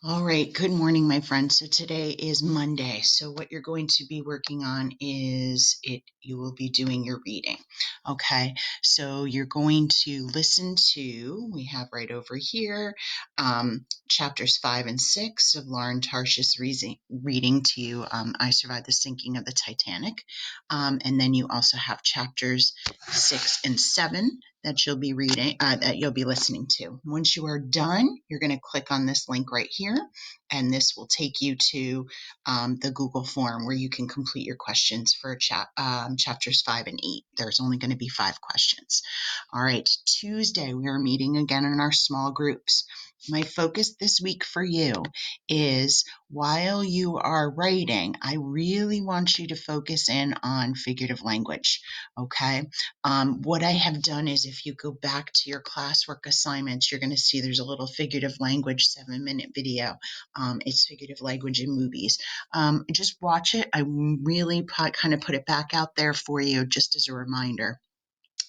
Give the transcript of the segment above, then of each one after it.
All right, good morning, my friends. So today is Monday. So what you're going to be working on is you will be doing your reading. Okay, so you're going to listen to, we have right over here, chapters 5 and 6 of Lauren Tarshish reading to you, I Survived the Sinking of the Titanic. And then you also have chapters 6 and 7 that you'll be reading, that you'll be listening to. Once you are done, you're going to click on this link right here, and this will take you to the Google form where you can complete your questions for chapters 5 and 8. There's only going to be 5 questions. All right, Tuesday, we are meeting again in our small groups. My focus this week for you is while you are writing, I really want you to focus in on figurative language. Okay. What I have done is if you go back to your classwork assignments, you're going to see there's a little figurative language 7-minute video. It's figurative language in movies. Just watch it. I really kind of put it back out there for you just as a reminder.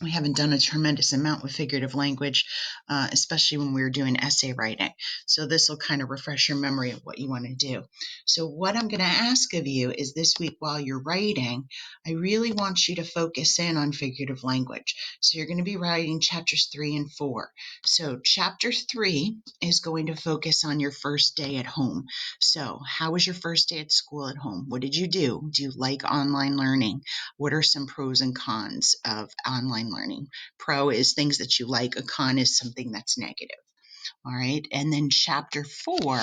We haven't done a tremendous amount with figurative language, especially when we were doing essay writing. So this will kind of refresh your memory of what you want to do. So what I'm going to ask of you is this week while you're writing, I really want you to focus in on figurative language. So you're going to be writing chapters 3 and 4. So chapter 3 is going to focus on your first day at home. So how was your first day at school at home? What did you do? Do you like online learning? What are some pros and cons of online learning? Pro is things that you like, a con is something that's negative. All right. And then chapter 4,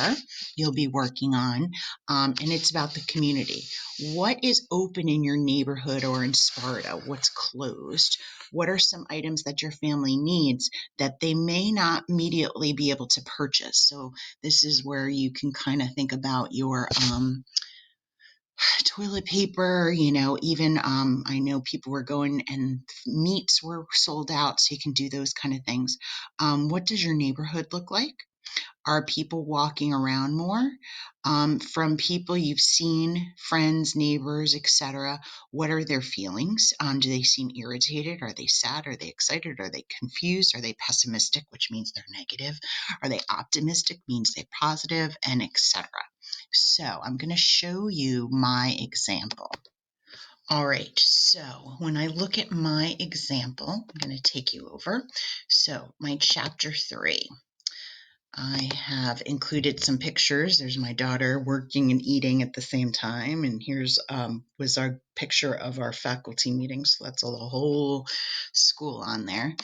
you'll be working on, and it's about the community. What is open in your neighborhood or in Sparta? What's closed? What are some items that your family needs that they may not immediately be able to purchase? So this is where you can kind of think about your, toilet paper, even I know people were going and meats were sold out, so you can do those kind of things. What does your neighborhood look like? Are people walking around more? From people you've seen, friends, neighbors, etc., what are their feelings? Do they seem irritated? Are they sad? Are they excited? Are they confused? Are they pessimistic, which means they're negative? Are they optimistic, means they're positive, and etc. So I'm going to show you my example. All right, so when I look at my example, I'm going to take you over. So my chapter 3. I have included some pictures. There's my daughter working and eating at the same time. And here's was our picture of our faculty meeting. So that's a whole school on there.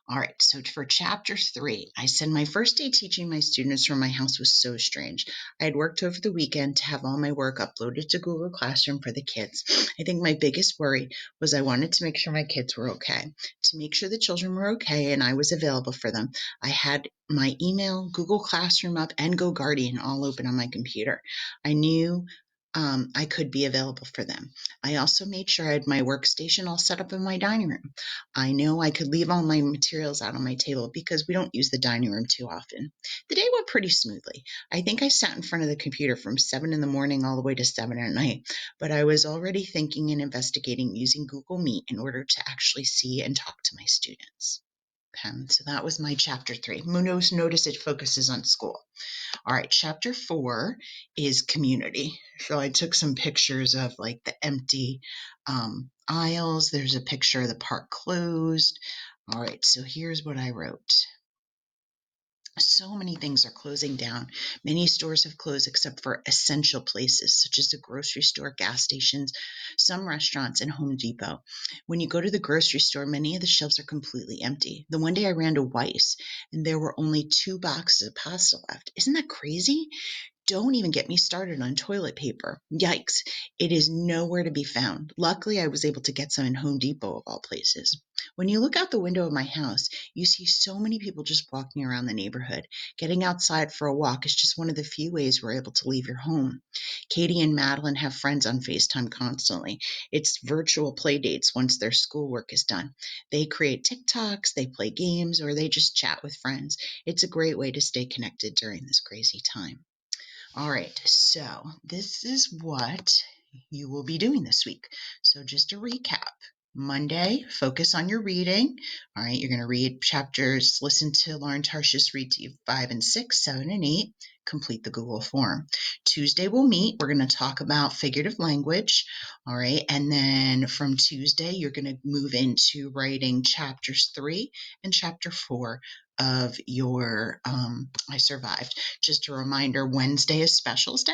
All right, so for chapter 3, I said my first day teaching my students from my house was so strange. I had worked over the weekend to have all my work uploaded to Google Classroom for the kids. I think my biggest worry was I wanted to make sure my kids were okay. To make sure the children were okay and I was available for them, I had my email, Google Classroom up, and GoGuardian all open on my computer. I knew I could be available for them. I also made sure I had my workstation all set up in my dining room. I know I could leave all my materials out on my table because we don't use the dining room too often. The day went pretty smoothly. I think I sat in front of the computer from 7 in the morning all the way to 7 at night, but I was already thinking and investigating using Google Meet in order to actually see and talk to my students. Okay, so that was my chapter 3. Notice it focuses on school. All right, chapter 4 is community. So I took some pictures of like the empty aisles. There's a picture of the park closed. All right, so here's what I wrote. So many things are closing down. Many stores have closed except for essential places such as the grocery store, gas stations, some restaurants, and Home Depot. When you go to the grocery store, many of the shelves are completely empty. The one day I ran to Weis and there were only 2 boxes of pasta left. Isn't that crazy? Don't even get me started on toilet paper. Yikes. It is nowhere to be found. Luckily, I was able to get some in Home Depot of all places. When you look out the window of my house, you see so many people just walking around the neighborhood. Getting outside for a walk is just one of the few ways we're able to leave your home. Katie and Madeline have friends on FaceTime constantly. It's virtual play dates once their schoolwork is done. They create TikToks, they play games, or they just chat with friends. It's a great way to stay connected during this crazy time. All right, so this is what you will be doing this week. So just to recap, Monday, focus on your reading. All right, you're going to read chapters, listen to Lauren Tarshish read to you 5 and 6, 7 and 8, complete the Google form. Tuesday, we'll meet. We're going to talk about figurative language. All right, and then from Tuesday, you're going to move into writing chapters 3 and chapter 4 of your I Survived. Just a reminder, Wednesday is Specials Day,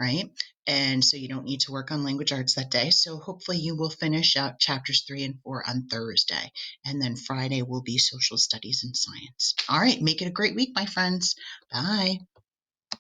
right? And so you don't need to work on language arts that day. So hopefully you will finish out chapters 3 and 4 on Thursday. And then Friday will be social studies and science. All right, make it a great week, my friends. Bye.